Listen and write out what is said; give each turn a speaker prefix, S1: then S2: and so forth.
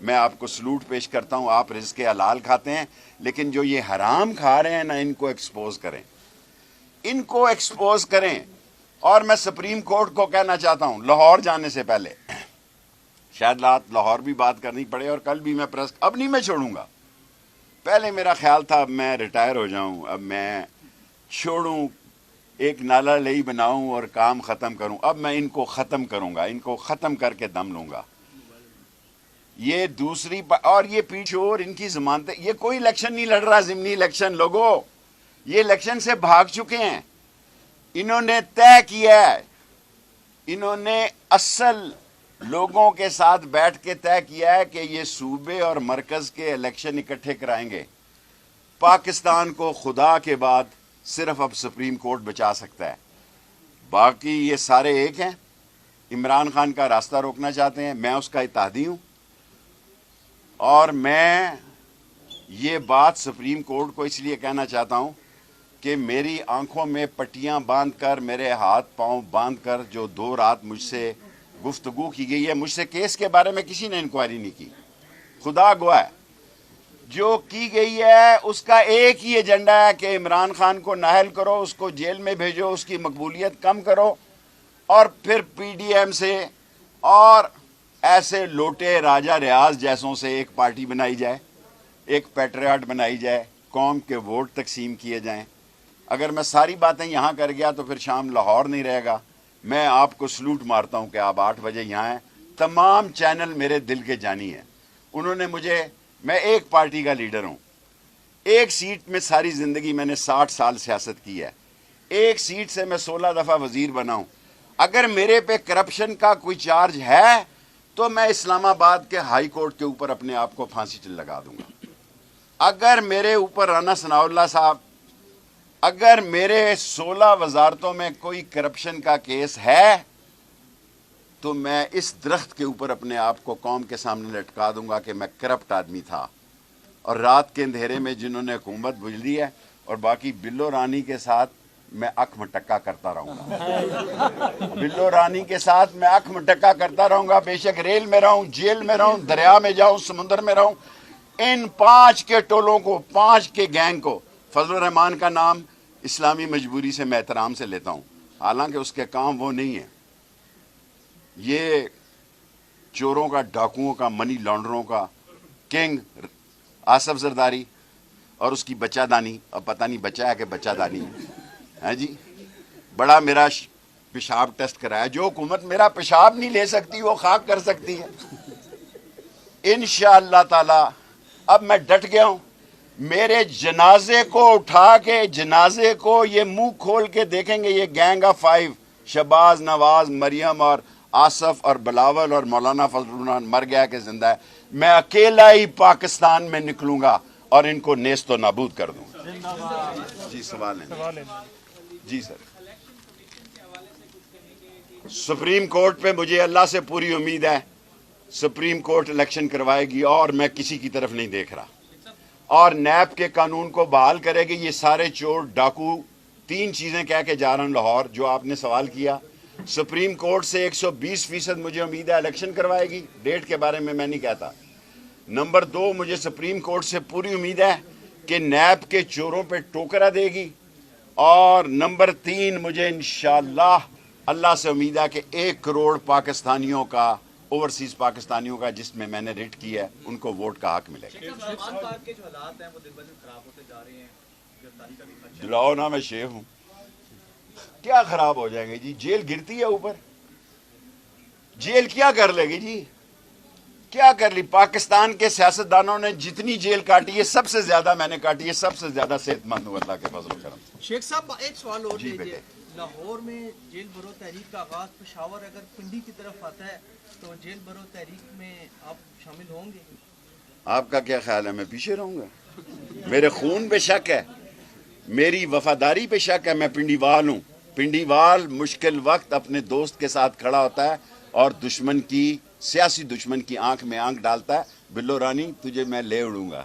S1: میں آپ کو سلوٹ پیش کرتا ہوں. آپ رزق حلال کھاتے ہیں, لیکن جو یہ حرام کھا رہے ہیں نا, ان کو ایکسپوز کریں, ان کو ایکسپوز کریں. اور میں سپریم کورٹ کو کہنا چاہتا ہوں, لاہور جانے سے پہلے, شاید لاہور بھی بات کرنی پڑے, اور کل بھی میں پریس, اب نہیں میں چھوڑوں گا. پہلے میرا خیال تھا اب میں ریٹائر ہو جاؤں, اب میں چھوڑوں, ایک نالا لئی بناؤں اور کام ختم کروں. اب میں ان کو ختم کروں گا, ان کو ختم کر کے دم لوں گا. یہ دوسری اور یہ پیچھور ان کی ضمانتیں, یہ کوئی الیکشن نہیں لڑ رہا, ضمنی الیکشن. لوگوں, یہ الیکشن سے بھاگ چکے ہیں. انہوں نے طے کیا ہے, انہوں نے اصل لوگوں کے ساتھ بیٹھ کے طے کیا ہے کہ یہ صوبے اور مرکز کے الیکشن اکٹھے کرائیں گے. پاکستان کو خدا کے بعد صرف اب سپریم کورٹ بچا سکتا ہے, باقی یہ سارے ایک ہیں. عمران خان کا راستہ روکنا چاہتے ہیں, میں اس کا اتحادی ہوں. اور میں یہ بات سپریم کورٹ کو اس لیے کہنا چاہتا ہوں کہ میری آنکھوں میں پٹیاں باندھ کر, میرے ہاتھ پاؤں باندھ کر جو 2 رات مجھ سے گفتگو کی گئی ہے, مجھ سے کیس کے بارے میں کسی نے انکوائری نہیں کی, خدا گواہ ہے. جو کی گئی ہے اس کا ایک ہی ایجنڈا ہے کہ عمران خان کو نااہل کرو, اس کو جیل میں بھیجو, اس کی مقبولیت کم کرو, اور پھر پی ڈی ایم سے اور ایسے لوٹے راجہ ریاض جیسوں سے ایک پارٹی بنائی جائے, ایک پیٹریاٹ بنائی جائے, قوم کے ووٹ تقسیم کیے جائیں. اگر میں ساری باتیں یہاں کر گیا تو پھر شام لاہور نہیں رہے گا. میں آپ کو سلوٹ مارتا ہوں کہ آپ 8 بجے یہاں ہیں. تمام چینل میرے دل کے جانی ہیں. انہوں نے مجھے, میں ایک پارٹی کا لیڈر ہوں, ایک سیٹ میں ساری زندگی میں نے 60 سال سیاست کی ہے, ایک سیٹ سے میں 16 دفعہ وزیر بنا ہوں. اگر میرے پہ کرپشن کا کوئی چارج ہے تو میں اسلام آباد کے ہائی کورٹ کے اوپر اپنے آپ کو پھانسی لگا دوں گا. اگر میرے اوپر رانا ثناء اللہ صاحب, اگر میرے 16 وزارتوں میں کوئی کرپشن کا کیس ہے تو میں اس درخت کے اوپر اپنے آپ کو قوم کے سامنے لٹکا دوں گا کہ میں کرپٹ آدمی تھا. اور رات کے اندھیرے میں جنہوں نے حکومت بجلی ہے, اور باقی بلو رانی کے ساتھ میں اکھ مٹکا کرتا رہوں گا. بلو رانی کے ساتھ میں اکھ مٹکا کرتا رہوں گا, بے شک ریل میں رہوں, جیل میں رہوں, دریا میں جاؤں, سمندر میں رہوں. ان 5 کے ٹولوں کو, 5 کے گینگ کو, فضل الرحمان کا نام اسلامی مجبوری سے میں احترام سے لیتا ہوں, حالانکہ اس کے کام وہ نہیں ہیں. یہ چوروں کا, ڈاکوؤں کا, منی لانڈروں کا کنگ آصف زرداری اور اس کی بچہ دانی, اب پتہ نہیں بچہ ہے کہ بچہ دانی ہے جی, بڑا میرا پیشاب ٹیسٹ کرایا. جو حکومت میرا پیشاب نہیں لے سکتی وہ خاک کر سکتی ہے انشاءاللہ تعالی. اب میں ڈٹ گیا ہوں. میرے جنازے کو اٹھا کے, جنازے کو یہ منہ کھول کے دیکھیں گے, یہ گینگ آف 5, شہباز, نواز, مریم اور آصف اور بلاول اور مولانا فضل الرحمان مر گیا کہ زندہ ہے. میں اکیلا ہی پاکستان میں نکلوں گا اور ان کو نیست و نابود کر دوں گا. جی سوال ہے جی سر. سپریم کورٹ پہ مجھے اللہ سے پوری امید ہے, سپریم کورٹ الیکشن کروائے گی اور میں کسی کی طرف نہیں دیکھ رہا, اور نیب کے قانون کو بحال کرے گی. یہ سارے چور ڈاکو 3 چیزیں کہہ کے جا رہا ہوں لاہور, جو آپ نے سوال کیا. سپریم کورٹ سے 120% مجھے امید ہے الیکشن کروائے گی, ڈیٹ کے بارے میں نہیں کہتا. نمبر 2, مجھے سپریم کورٹ سے پوری امید ہے کہ نیب کے چوروں پہ ٹوکرا دے گی. اور نمبر 3, مجھے انشاءاللہ اللہ سے امید ہے کہ 1 کروڑ پاکستانیوں کا, اوورسیز پاکستانیوں کا جس میں نے ریٹ کی ہے, ان کو ووٹ کا حق ملے گا. دلاؤ نا, میں شیخ ہوں, کیا خراب ہو جائیں گے جی؟ جیل گرتی ہے اوپر, جیل کیا کر لے گی جی؟ کیا کر لی؟ پاکستان کے سیاستدانوں نے جتنی جیل کاٹی ہے سب سے زیادہ میں نے کاٹی ہے, سب سے زیادہ صحت مند ہوں اللہ کے فضل و کرم.
S2: شیخ صاحب ایک سوال اور
S1: جی
S2: لیجیے, لاہور میں جیل بھرو تحریک کا آغاز, پشاور اگر پنڈی کی طرف آتا ہے تو جیل بھرو تحریک میں آپ شامل ہوں گے؟
S1: آپ کا کیا خیال ہے, میں پیچھے رہوں گا؟ میرے خون پہ شک ہے, میری وفاداری پہ شک ہے. میں پنڈی وال ہوں. پنڈی وال مشکل وقت اپنے دوست کے ساتھ کھڑا ہوتا ہے اور دشمن کی, سیاسی دشمن کی آنکھ میں آنکھ ڈالتا ہے. بلو رانی تجھے میں لے اڑوں گا.